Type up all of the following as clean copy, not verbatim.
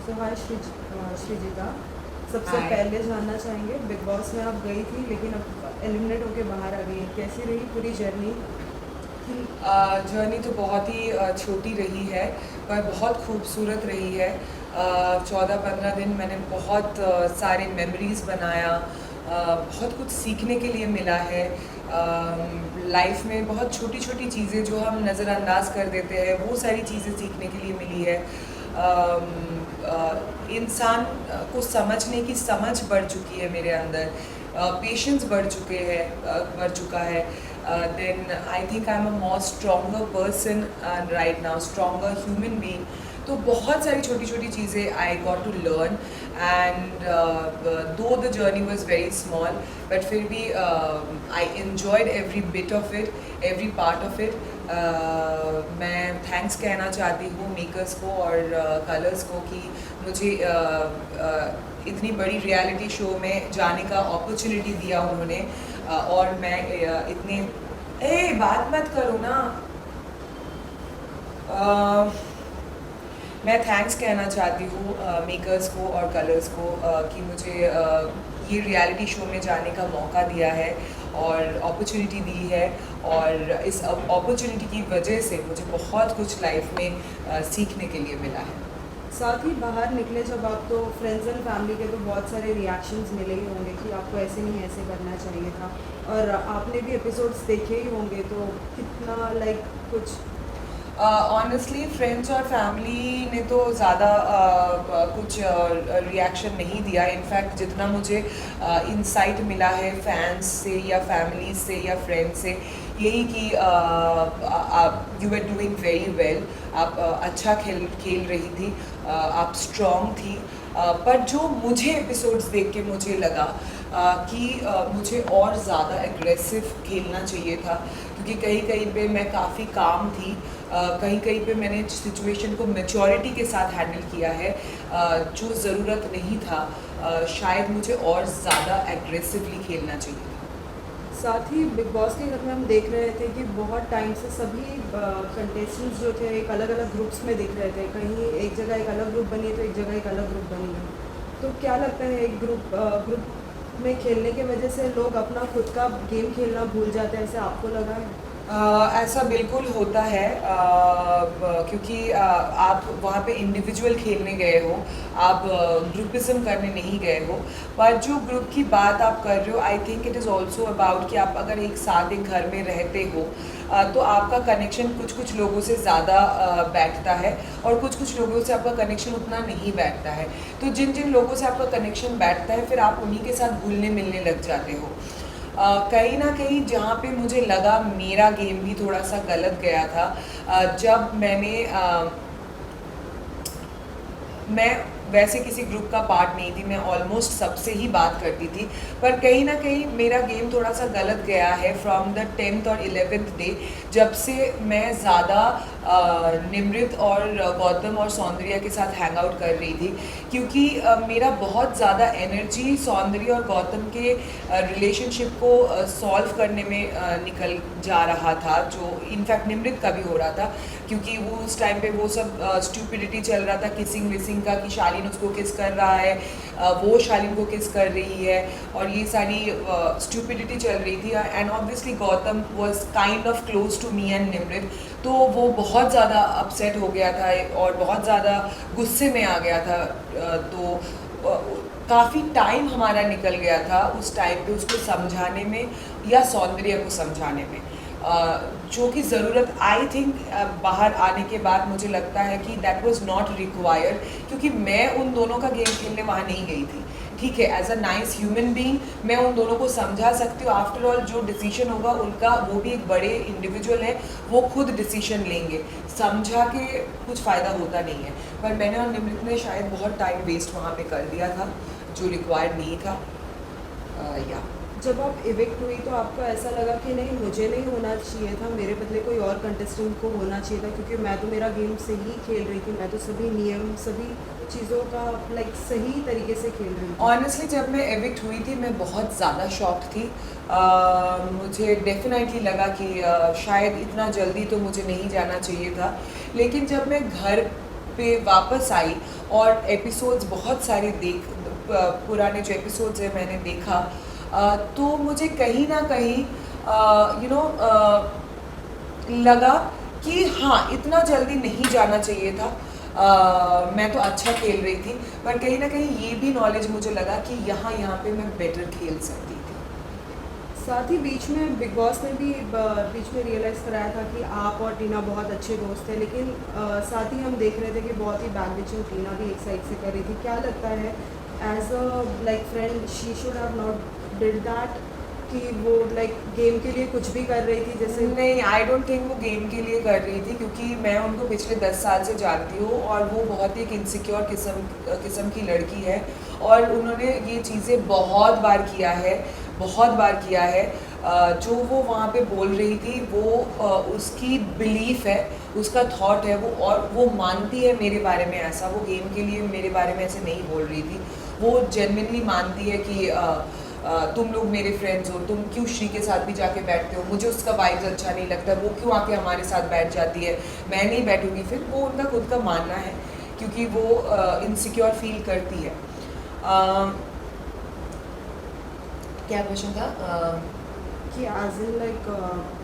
तो हाय श्रीजिता, सबसे हाय। पहले जानना चाहेंगे बिग बॉस में आप गई थी लेकिन अब एलिमिनेट होके बाहर आ गई, कैसी रही पूरी जर्नी? जर्नी तो बहुत ही छोटी रही है पर बहुत खूबसूरत रही है। 14-15 दिन मैंने बहुत सारे मेमोरीज़ बनाया। बहुत कुछ सीखने के लिए मिला है। लाइफ में बहुत छोटी छोटी चीज़ें जो हम नज़रअंदाज कर देते हैं वो सारी चीज़ें सीखने के लिए मिली है। इंसान को समझने की समझ बढ़ चुकी है मेरे अंदर। पेशेंस बढ़ चुका है। Then I think I am a more stronger person right now, stronger human being. तो बहुत सारी छोटी छोटी चीज़ें I got to learn and though the journey was very small but फिर भी I enjoyed every bit of it, every part of it. मैं thanks कहना चाहती हूँ मेकर्स को और कलर्स को कि मुझे इतनी बड़ी रियलिटी शो में जाने का अपॉर्चुनिटी दिया उन्होंने। और मैं इतने बात मत करो ना। मैं थैंक्स कहना चाहती हूँ मेकर्स को और कलर्स को कि मुझे ये रियलिटी शो में जाने का मौका दिया है और अपॉर्चुनिटी दी है। और इस अपॉर्चुनिटी की वजह से मुझे बहुत कुछ लाइफ में सीखने के लिए मिला है। साथ ही बाहर निकले जब आप, तो फ्रेंड्स एंड फैमिली के तो बहुत सारे रिएक्शंस मिले ही होंगे कि आपको ऐसे नहीं ऐसे करना चाहिए था, और आपने भी एपिसोड्स देखे ही होंगे, तो कितना लाइक कुछ? ऑनेस्टली फ्रेंड्स और फैमिली ने तो ज़्यादा कुछ रिएक्शन नहीं दिया। इनफैक्ट जितना मुझे इंसाइट मिला है फैंस से या फैमिली से या फ्रेंड्स से, यही कि you are doing very well, आप अच्छा खेल रही थी, आप स्ट्रॉन्ग थी। पर जो मुझे एपिसोड्स देख के मुझे लगा कि मुझे और ज़्यादा एग्रेसिव खेलना चाहिए था, क्योंकि कहीं कहीं पे मैं काफ़ी काम थी। कहीं कहीं पे मैंने सिचुएशन को मैच्योरिटी के साथ हैंडल किया है जो ज़रूरत नहीं था। शायद मुझे और ज़्यादा एग्रेसिवली खेलना चाहिए था। साथ ही बिग बॉस के घर में हम देख रहे थे कि बहुत टाइम से सभी कंटेस्टेंट्स जो थे एक अलग अलग ग्रुप्स में दिख रहे थे, कहीं एक जगह एक अलग ग्रुप बनी है तो एक जगह एक अलग ग्रुप बनी है। तो क्या लगता है एक ग्रुप में खेलने की वजह से लोग अपना खुद का गेम खेलना भूल जाते हैं, ऐसे आपको लगा है? ऐसा बिल्कुल होता है क्योंकि आप वहाँ पे इंडिविजुअल खेलने गए हो, आप ग्रुपिज्म करने नहीं गए हो। पर जो ग्रुप की बात आप कर रहे हो, I think it is also about कि आप अगर एक साथ एक घर में रहते हो तो आपका कनेक्शन कुछ कुछ लोगों से ज़्यादा बैठता है और कुछ कुछ लोगों से आपका कनेक्शन उतना नहीं बैठता है। तो जिन जिन लोगों से आपका कनेक्शन बैठता है फिर आप उन्हीं के साथ घुलने मिलने लग जाते हो। कहीं ना कहीं जहाँ पे मुझे लगा मेरा गेम भी थोड़ा सा गलत गया था, जब मैं वैसे किसी ग्रुप का पार्ट नहीं थी, मैं ऑलमोस्ट सबसे ही बात करती थी। पर कहीं ना कहीं मेरा गेम थोड़ा सा गलत गया है फ्रॉम द 10th और 11th डे, जब से मैं ज़्यादा निमृत और गौतम और सौंदर्या के साथ हैंग आउट कर रही थी, क्योंकि मेरा बहुत ज़्यादा एनर्जी सौंदर्या और गौतम के रिलेशनशिप को सॉल्व करने में निकल जा रहा था, जो इनफैक्ट निमृत का भी हो रहा था, क्योंकि वो उस टाइम पे वो सब स्टूपिडिटी चल रहा था किसिंग विसिंग का, कि शालीन उसको किस कर रहा है, वो शालीन को किस कर रही है, और ये सारी स्टूपिडिटी चल रही थी। And obviously Gautam was kind of close to me and Nimrit, तो वो बहुत ज़्यादा अपसेट हो गया था और बहुत ज़्यादा गुस्से में आ गया था। तो काफ़ी टाइम हमारा निकल गया था उस टाइम पे उसको समझाने में या सौंदर्य को समझाने में, जो कि ज़रूरत आई थिंक बाहर आने के बाद मुझे लगता है कि दैट वाज नॉट रिक्वायर्ड, क्योंकि मैं उन दोनों का गेम खेलने वहाँ नहीं गई थी। ठीक है, as a nice human being मैं उन दोनों को समझा सकती हूँ। आफ्टर ऑल जो डिसीजन होगा उनका, वो भी एक बड़े इंडिविजुअल है, वो खुद डिसीजन लेंगे, समझा के कुछ फ़ायदा होता नहीं है। पर मैंने और निमृत ने शायद बहुत टाइम वेस्ट वहाँ पे कर दिया था जो रिक्वायर्ड नहीं था। या जब आप इविक्ट हुई तो आपको ऐसा लगा कि नहीं, मुझे नहीं होना चाहिए था, मेरे बदले कोई और कंटेस्टेंट को होना चाहिए था, क्योंकि मैं तो मेरा गेम से ही खेल रही थी, मैं तो सभी नियम सभी चीज़ों का लाइक सही तरीके से खेल रही थी? ऑनेस्टली जब मैं एविक्ट हुई थी मैं बहुत ज़्यादा शॉक्ड थी। मुझे डेफिनेटली लगा कि शायद इतना जल्दी तो मुझे नहीं जाना चाहिए था। लेकिन जब मैं घर पे वापस आई और एपिसोड्स बहुत सारे पुराने जो एपिसोड्स है मैंने देखा, तो मुझे कहीं ना कहीं लगा कि हाँ, इतना जल्दी नहीं जाना चाहिए था। मैं तो अच्छा खेल रही थी, पर कहीं ना कहीं ये भी नॉलेज मुझे लगा कि यहाँ पे मैं बेटर खेल सकती थी। साथ ही बीच में बिग बॉस ने भी बीच में रियलाइज़ कराया था कि आप और टीना बहुत अच्छे दोस्त थे, लेकिन साथ ही हम देख रहे थे कि बहुत ही बैक बिचिंग टीना भी एक साइड से कर रही थी। क्या लगता है as a like friend she should have not did that, कि वो लाइक गेम के लिए कुछ भी कर रही थी जैसे? नहीं, आई डोंट थिंक वो गेम के लिए कर रही थी, क्योंकि मैं उनको पिछले 10 साल से जानती हूँ और वो बहुत ही एक इनसिक्योर किस्म की लड़की है, और उन्होंने ये चीज़ें बहुत बार किया है। जो वो वहाँ पे बोल रही थी वो उसकी बिलीफ है, उसका थॉट है वो, और वो मानती है मेरे बारे में ऐसा। वो गेम के लिए मेरे बारे में ऐसे नहीं बोल रही थी, वो जेन्युइनली मानती है कि तुम लोग मेरे फ्रेंड्स हो, तुम क्यों श्री के साथ भी जाके बैठते हो, मुझे उसका वाइब्स अच्छा नहीं लगता, वो क्यों आके हमारे साथ बैठ जाती है, मैं नहीं बैठूंगी। फिर वो उनका खुद का मानना है, क्योंकि वो इनसिक्योर फील करती है। क्या क्वेश्चन था? कि एज इन लाइक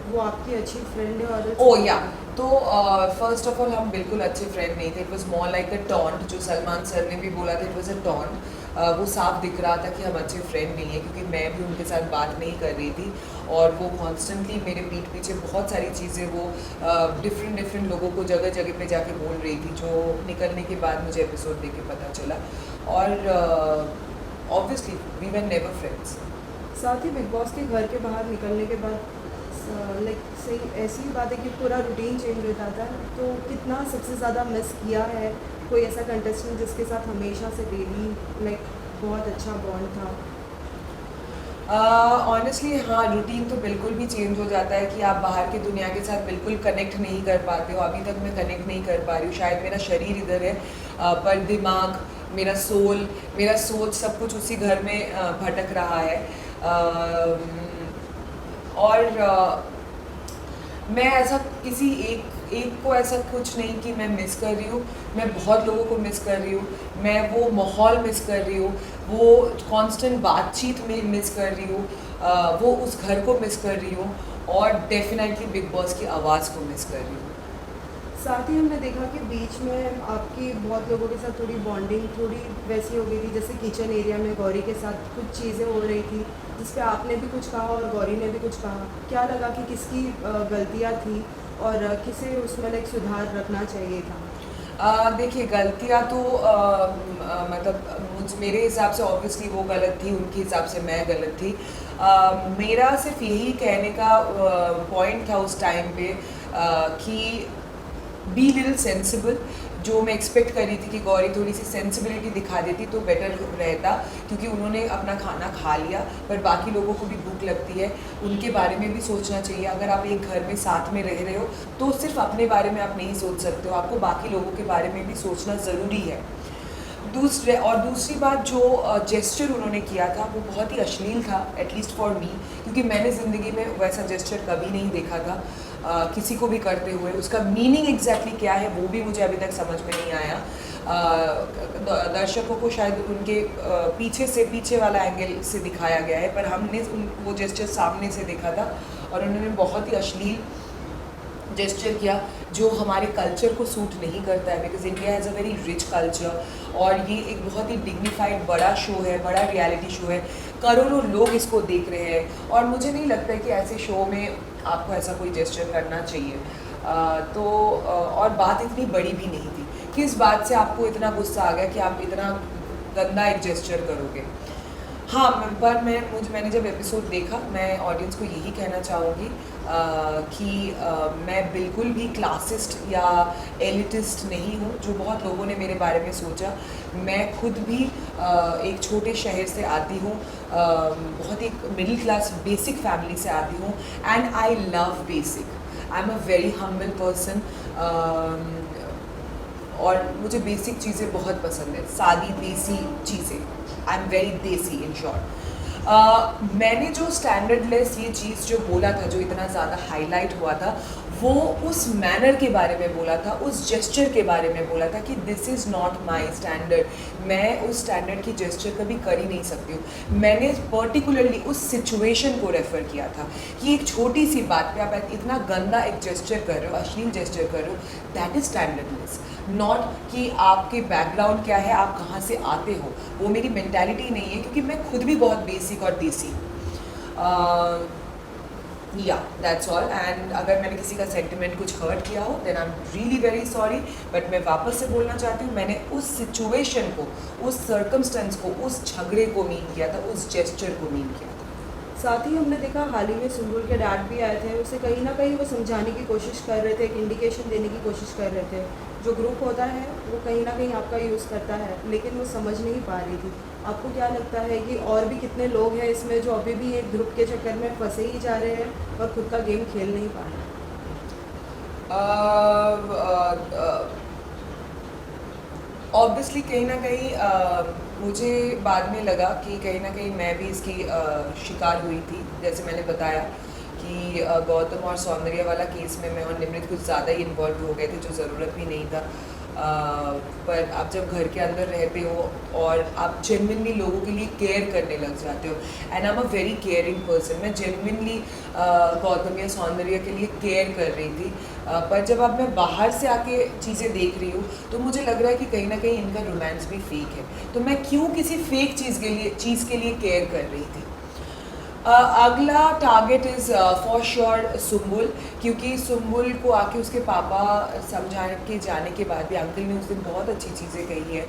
वो आपकी अच्छी फ्रेंड है और ओ या, तो फर्स्ट ऑफ ऑल हम बिल्कुल अच्छे फ्रेंड नहीं थे। It was more like a taunt, जो सलमान सर ने भी बोला था, इट वॉज अ टॉन्ट। वो साफ दिख रहा था कि हम अच्छे फ्रेंड नहीं हैं, क्योंकि मैं भी उनके साथ बात नहीं कर रही थी, और वो कॉन्स्टेंटली मेरे पीठ पीछे बहुत सारी चीज़ें वो डिफरेंट लोगों को जगह जगह पे जाके बोल रही थी, जो निकलने के बाद मुझे एपिसोड देख के पता चला। और obviously we were never friends. साथ ही बिग बॉस के घर के बाहर निकलने के बाद लाइक सही ऐसी बात है कि पूरा रूटीन चेंज हो जाता है, तो कितना सबसे ज़्यादा मिस किया है कोई ऐसा कंटेस्टेंट जिसके साथ हमेशा से डेली लाइक बहुत अच्छा बॉन्ड था? ऑनेस्टली हाँ, रूटीन तो बिल्कुल भी चेंज हो जाता है कि आप बाहर की दुनिया के साथ बिल्कुल कनेक्ट नहीं कर पाते हो। अभी तक मैं कनेक्ट नहीं कर पा रही हूँ, शायद मेरा शरीर इधर है, पर दिमाग, मेरा सोल, मेरा सोच, सब कुछ उसी घर में भटक रहा है। और मैं ऐसा किसी एक को ऐसा कुछ नहीं कि मैं मिस कर रही हूँ, मैं बहुत लोगों को मिस कर रही हूँ, मैं वो माहौल मिस कर रही हूँ, वो कांस्टेंट बातचीत में मिस कर रही हूँ, वो उस घर को मिस कर रही हूँ, और डेफिनेटली बिग बॉस की आवाज़ को मिस कर रही हूँ। साथ ही हमने देखा कि बीच में आपकी बहुत लोगों के साथ थोड़ी बॉन्डिंग थोड़ी वैसी हो गई थी, जैसे किचन एरिया में गौरी के साथ कुछ चीज़ें हो रही थी जिस पे आपने भी कुछ कहा और गौरी ने भी कुछ कहा। क्या लगा कि किसकी गलतियाँ थी और किसे उसमें लाइक सुधार रखना चाहिए था? देखिए, गलतियाँ तो मतलब मेरे हिसाब से ऑब्वियसली वो गलत थी, उनके हिसाब से मैं गलत थी। मेरा सिर्फ यही कहने का पॉइंट था उस टाइम पे कि बी लिटिल सेंसिबल। जो मैं एक्सपेक्ट कर रही थी कि गौरी थोड़ी सी सेंसिबिलिटी दिखा देती तो बेटर रहता, क्योंकि उन्होंने अपना खाना खा लिया, पर बाकी लोगों को भी भूख लगती है, उनके बारे में भी सोचना चाहिए। अगर आप एक घर में साथ में रह रहे हो तो सिर्फ अपने बारे में आप नहीं सोच सकते हो, आपको बाकी लोगों के बारे में भी सोचना ज़रूरी है। दूसरी बात, जो जेस्चर उन्होंने किया था वो बहुत ही अश्लील था, एटलीस्ट फॉर मी, क्योंकि मैंने ज़िंदगी में वैसा जेस्चर कभी नहीं देखा था किसी को भी करते हुए। उसका मीनिंग एग्जैक्टली क्या है वो भी मुझे अभी तक समझ में नहीं आया। दर्शकों को शायद उनके पीछे वाला एंगल से दिखाया गया है, पर हमने वो जेस्चर सामने से देखा था, और उन्होंने बहुत ही अश्लील जेस्चर किया जो हमारे कल्चर को सूट नहीं करता है, because India has a very rich culture, और ये एक बहुत ही डिग्निफाइड बड़ा शो है, बड़ा रियलिटी शो है, करोड़ों लोग इसको देख रहे हैं, और मुझे नहीं लगता है कि ऐसे शो में आपको ऐसा कोई जेस्चर करना चाहिए। और बात इतनी बड़ी भी नहीं थी, किस बात से आपको इतना गुस्सा आ गया कि आप इतना गंदा एक जेस्चर करोगे। हाँ, पर मैंने जब एपिसोड देखा, मैं ऑडियंस को यही कहना चाहूँगी कि मैं बिल्कुल भी क्लासिस्ट या एलिटिस्ट नहीं हूँ, जो बहुत लोगों ने मेरे बारे में सोचा। मैं खुद भी एक छोटे शहर से आती हूँ, बहुत एक मिडिल क्लास बेसिक फैमिली से आती हूँ, and I love basic. I am a very humble person, और मुझे बेसिक चीज़ें बहुत पसंद है, सादी देसी चीज़ें। आई एम वेरी देसी इन शॉर्ट। मैंने जो स्टैंडर्डलेस ये चीज़ जो बोला था, जो इतना ज़्यादा हाईलाइट हुआ था, वो उस मैनर के बारे में बोला था, उस जेस्चर के बारे में बोला था कि this is not my standard, मैं उस स्टैंडर्ड की जेस्चर कभी कर ही नहीं सकती हूँ। मैंने पर्टिकुलरली उस सिचुएशन को रेफ़र किया था कि एक छोटी सी बात पे आप इतना गंदा एक जेस्चर कर रहे हो, अश्लील जेस्चर कर रहे हो, दैट इज़ स्टैंडर्डलेस। नॉट कि आपके बैकग्राउंड क्या है, आप कहाँ से आते हो, वो मेरी मेंटालिटी नहीं है, क्योंकि मैं खुद भी बहुत बेसिक और देसी या दैट्स ऑल। एंड अगर मैंने किसी का सेंटिमेंट कुछ हर्ट किया हो then I am really very sorry, but मैं वापस से बोलना चाहती हूँ, मैंने उस सिचुएशन को, उस सर्कमस्टेंस को, उस झगड़े को मीन किया था, उस जेस्चर को मीन किया था। साथ ही हमने देखा हाल ही में सुम्बुल के डैड भी आए थे, उसे कहीं ना कहीं वो समझाने की कोशिश कर रहे थे, एक इंडिकेशन देने की कोशिश कर रहे थे। जो ग्रुप होता है वो कहीं ना कहीं आपका यूज़ करता है, लेकिन वो समझ नहीं पा रही थी। आपको क्या लगता है कि और भी कितने लोग हैं इसमें जो अभी भी एक ग्रुप के चक्कर में फंसे ही जा रहे हैं और खुद का गेम खेल नहीं पा रहे हैं? ऑब्वियसली कहीं ना कहीं मुझे बाद में लगा कि कहीं ना कहीं मैं भी इसकी शिकार हुई थी। जैसे मैंने बताया कि गौतम और सौंदर्य वाला केस में मैं और निमृत कुछ ज़्यादा ही इन्वॉल्व हो गए थे, जो ज़रूरत भी नहीं था। पर आप जब घर के अंदर रहते हो और आप जेन्युइनली लोगों के लिए केयर करने लग जाते हो, and I am a very caring person, मैं जेन्युइनली गौतम या सौंदर्य के लिए केयर कर रही थी। पर जब अब मैं बाहर से आके चीज़ें देख रही हूँ तो मुझे लग रहा है कि कहीं ना कहीं इनका रोमांस भी फेक है, तो मैं क्यों किसी फेक चीज़ के लिए केयर कर रही थी। अगला target is for sure Sumbul, क्योंकि सुम्बुल को आके उसके पापा समझा के जाने के बाद भी अंकल ने उस दिन बहुत अच्छी चीज़ें कही है,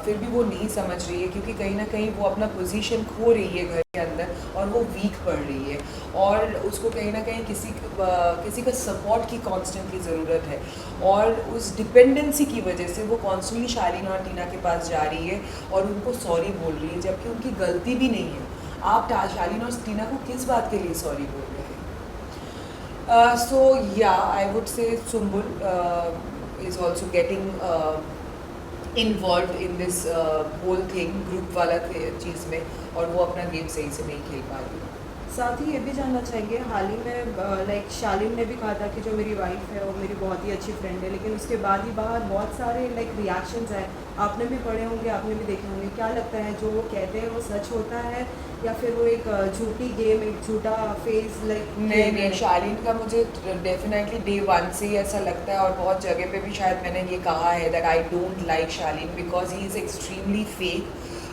फिर भी वो नहीं समझ रही है, क्योंकि कहीं ना कहीं वो अपना पोजीशन खो रही है घर के अंदर और वो वीक पड़ रही है, और उसको कहीं ना कहीं किसी का सपोर्ट की कॉन्स्टेंटली ज़रूरत है, और उस डिपेंडेंसी की वजह से वो कॉन्स्टेंटली शालीन और टीना के पास जा रही है और उनको सॉरी बोल रही है, जबकि उनकी गलती भी नहीं है। आप शालीन और टीना को किस बात के लिए सॉरी बोल रहे हैं? सो या I would say Sumbul is also getting involve in this whole thing, group वाला चीज़ में, और वो अपना गेम सही से नहीं खेल पा रही है। साथ ही ये भी जानना चाहेंगे, हाल ही में लाइक शालीन ने भी कहा था कि जो मेरी वाइफ है वो मेरी बहुत ही अच्छी फ्रेंड है, लेकिन उसके बाद ही बाहर बहुत सारे लाइक रिएक्शंस आए, आपने भी पढ़े होंगे, आपने भी देखे होंगे। क्या लगता है जो वो कहते हैं वो सच होता है या फिर वो एक झूठी गेम, एक झूठा फेस लाइक? नहीं, शालीन का मुझे डेफिनेटली डे वन से ही ऐसा लगता है, और बहुत जगह पे भी शायद मैंने ये कहा है that I don't like Shalin because he is extremely fake.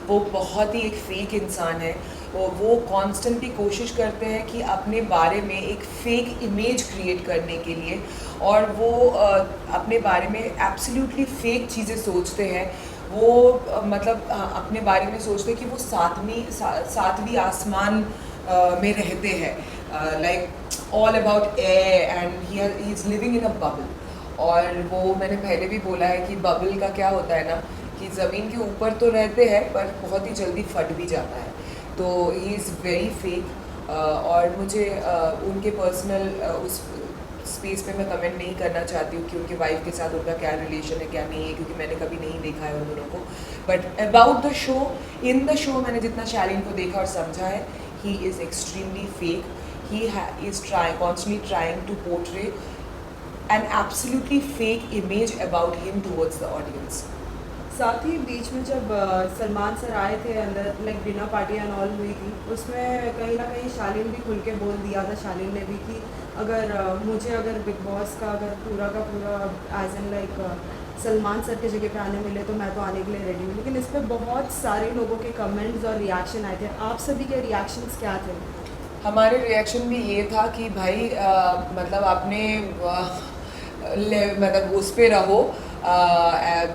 वो बहुत ही एक फेक इंसान है। वो कॉन्स्टेंटली कोशिश करते हैं कि अपने बारे में एक फेक इमेज क्रिएट करने के लिए, और वो अपने बारे में एब्सोल्युटली फेक चीज़ें सोचते हैं। वो मतलब अपने बारे में सोचते हैं कि वो सातवीं आसमान में रहते हैं, like all about air, and he is living in a bubble. और वो मैंने पहले भी बोला है कि बबल का क्या होता है ना, कि ज़मीन के ऊपर तो रहते हैं पर बहुत ही जल्दी फट भी जाता है। तो ही इज़ वेरी फेक, और मुझे उनके पर्सनल उस स्पेस पे मैं कमेंट नहीं करना चाहती हूँ कि उनके वाइफ के साथ उनका क्या रिलेशन है क्या नहीं है, क्योंकि मैंने कभी नहीं देखा है उन दोनों को। But about the show, in the show मैंने जितना शालीन को देखा और समझा है, he is extremely fake. He is constantly trying to portray an absolutely fake image about him towards the audience. साथ ही बीच में जब सलमान सर आए थे अंदर, like dinner party and all हुई थी, उसमें कहीं ना कहीं शालीन भी खुल के बोल दिया था, शालीन ने भी, कि अगर बिग बॉस का अगर पूरा का पूरा as an like Salman sir के जगह पे आने मिले तो मैं तो आने के लिए रेडी हूँ। लेकिन इस पर बहुत सारे लोगों के कमेंट्स और रिएक्शन आए थे, आप सभी के रिएक्शंस क्या थे? हमारे रिएक्शन भी ये था कि भाई मतलब आपने मतलब उस पे रहो,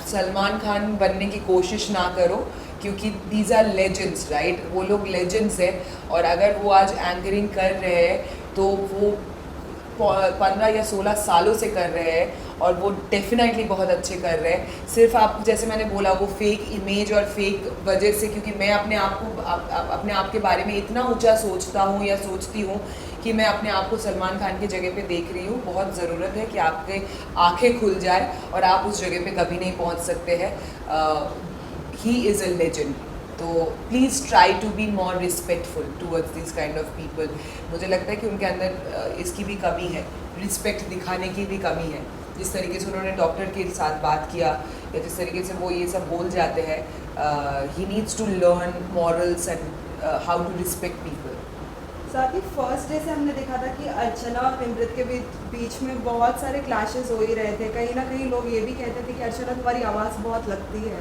सलमान खान बनने की कोशिश ना करो, क्योंकि दीज आर लेजेंड्स, राइट? वो लोग लेजेंड्स हैं, और अगर वो आज एंकरिंग कर रहे हैं तो वो 15 या 16 सालों से कर रहे हैं, और वो डेफिनेटली बहुत अच्छे कर रहे हैं। सिर्फ आप, जैसे मैंने बोला, वो फेक इमेज और फेक वजह से, क्योंकि मैं अपने आप के बारे में इतना ऊंचा सोचता हूँ या सोचती हूँ कि मैं अपने आप को सलमान खान की जगह पे देख रही हूँ। बहुत ज़रूरत है कि आपके आंखें खुल जाए और आप उस जगह पे कभी नहीं पहुँच सकते हैं। ही इज़ अ लेजेंड, तो please try to be more respectful towards this kind of people. मुझे लगता है कि उनके अंदर इसकी भी कमी है रिस्पेक्ट दिखाने की भी कमी है। जिस तरीके से उन्होंने डॉक्टर के साथ बात किया या जिस तरीके से वो ये सब बोल जाते हैं, he needs to learn morals and how to respect people. साथ ही फर्स्ट डे से हमने देखा था कि अर्चना और निमृत के बीच में बहुत सारे क्लैशेस हो ही रहे थे। कहीं ना कहीं लोग ये भी कहते थे कि अर्चना तुम्हारी आवाज़ बहुत लगती है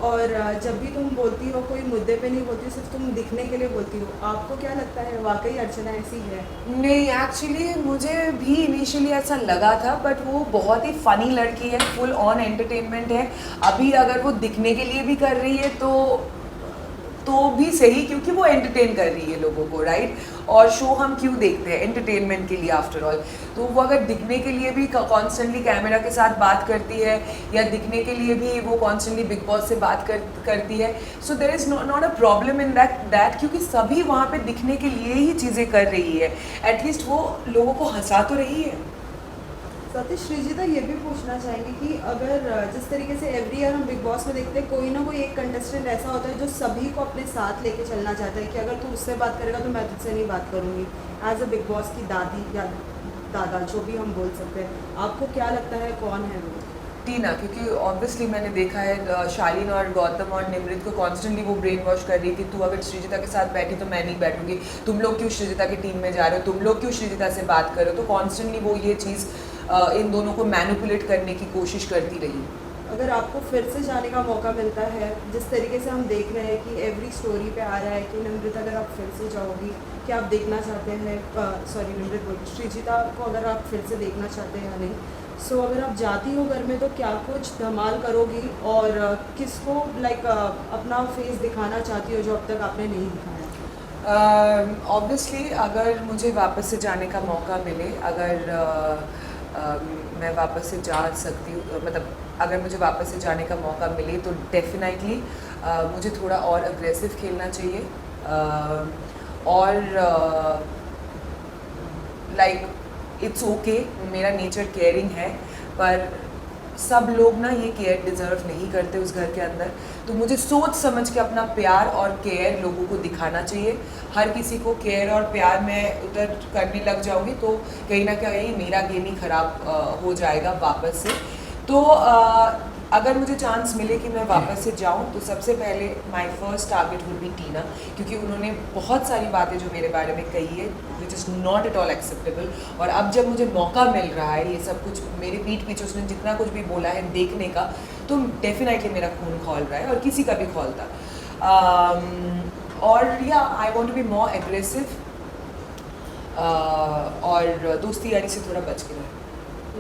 और जब भी तुम बोलती हो कोई मुद्दे पे नहीं बोलती हो, सिर्फ तुम दिखने के लिए बोलती हो। आपको क्या लगता है वाकई अर्चना ऐसी है? नहीं, एक्चुअली मुझे भी इनिशियली ऐसा लगा था, बट वो बहुत ही फ़नी लड़की है, फुल ऑन एंटरटेनमेंट है। अभी अगर वो दिखने के लिए भी कर रही है तो भी सही, क्योंकि वो एंटरटेन कर रही है लोगों को, राइट। और शो हम क्यों देखते हैं? एंटरटेनमेंट के लिए आफ्टर ऑल। तो वो अगर दिखने के लिए भी कॉन्स्टेंटली कैमरा के साथ बात करती है या दिखने के लिए भी वो कॉन्स्टेंटली बिग बॉस से बात करती है, so there is not a problem in that, क्योंकि सभी वहाँ पे दिखने के लिए ही चीज़ें कर रही है। एटलीस्ट वो लोगों को हंसा तो रही है। साथ ही श्रीजिता ये भी पूछना चाहेंगे कि अगर जिस तरीके से एवरी ईयर हम बिग बॉस में देखते हैं, कोई ना कोई एक कंटेस्टेंट ऐसा होता है जो सभी को अपने साथ लेके चलना चाहता है कि अगर तू उससे बात करेगा तो मैं तुझसे नहीं बात करूँगी। एज अ बिग बॉस की दादी या दादा, जो भी हम बोल सकते हैं, आपको क्या लगता है कौन है वो? टीना, क्योंकि ऑब्वियसली मैंने देखा है शालीन और गौतम और निमृत को कॉन्स्टेंटली वो ब्रेन वॉश कर रही है कि तू अगर श्रीजिता के साथ बैठी तो मैं नहीं बैठूंगी, तुम लोग क्यों श्रीजिता की टीम में जा रहे हो, तुम लोग क्यों श्रीजिता से बात कर रहे हो। तो कॉन्स्टेंटली वो ये चीज़ इन दोनों को मैनिपुलेट करने की कोशिश करती रही। अगर आपको फिर से जाने का मौका मिलता है, जिस तरीके से हम देख रहे हैं कि एवरी स्टोरी पे आ रहा है कि निमृत अगर आप फिर से जाओगी, क्या आप देखना चाहते हैं, सॉरी निमृत बोल, श्रीजिता को अगर आप फिर से देखना चाहते हैं या नहीं, सो अगर आप जाती हो घर में तो क्या कुछ धमाल करोगी और किसको लाइक अपना फेस दिखाना चाहती हो जो अब तक आपने नहीं दिखाया? ऑब्वियसली अगर मुझे वापस से जाने का मौका मिले, अगर मैं वापस से जा सकती हूँ, मतलब अगर मुझे वापस से जाने का मौका मिले तो डेफिनेटली मुझे थोड़ा और अग्रेसिव खेलना चाहिए, और लाइक इट्स ओके, मेरा नेचर केयरिंग है, पर सब लोग ना ये केयर डिज़र्व नहीं करते उस घर के अंदर। तो मुझे सोच समझ के अपना प्यार और केयर लोगों को दिखाना चाहिए। हर किसी को केयर और प्यार में उधर करने लग जाऊंगी तो कहीं ना कहीं मेरा गेम ही ख़राब हो जाएगा वापस से। तो अगर मुझे चांस मिले कि मैं वापस से जाऊं तो सबसे पहले my first target would be Tina, क्योंकि उन्होंने बहुत सारी बातें जो मेरे बारे में कही है which is not at all acceptable. और अब जब मुझे मौका मिल रहा है ये सब कुछ मेरे पीठ पीछे उसने जितना कुछ भी बोला है देखने का, तो डेफिनेटली मेरा खून खौल रहा है और किसी का भी खौलता। और या I want to be more aggressive, और दोस्ती यारी से थोड़ा बच के रहे।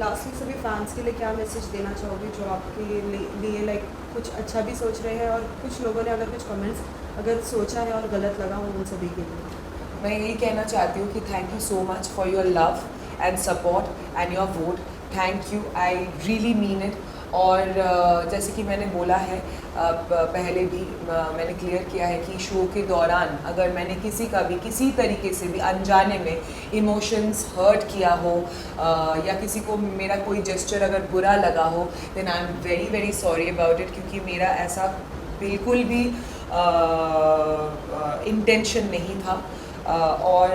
लास्टली सभी फैंस के लिए क्या मैसेज देना चाहोगे जो आपके लिए लाइक कुछ अच्छा भी सोच रहे हैं और कुछ लोगों ने अगर कुछ कमेंट्स अगर सोचा है और गलत लगा हो उन सभी के लिए? मैं यही कहना चाहती हूँ कि thank you so much for your love and support and your vote. Thank you, I really mean it. और जैसे कि मैंने बोला है पहले भी, मैंने क्लियर किया है कि शो के दौरान अगर मैंने किसी का भी किसी तरीके से भी अनजाने में इमोशंस हर्ट किया हो, या किसी को मेरा कोई जेस्चर अगर बुरा लगा हो, then I am very very sorry about it, क्योंकि मेरा ऐसा बिल्कुल भी इंटेंशन नहीं था। और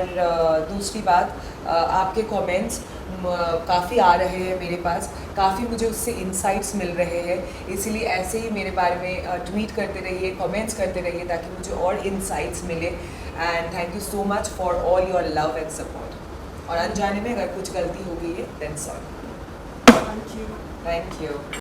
दूसरी बात, आपके कमेंट्स काफ़ी आ रहे हैं मेरे पास, काफ़ी मुझे उससे इंसाइट्स मिल रहे हैं, इसीलिए ऐसे ही मेरे बारे में ट्वीट करते रहिए, कमेंट्स करते रहिए ताकि मुझे और इंसाइट्स मिले। And thank you so much for all your love and support. और अनजाने में अगर कुछ गलती हो गई है then sorry. Thank you. Thank you.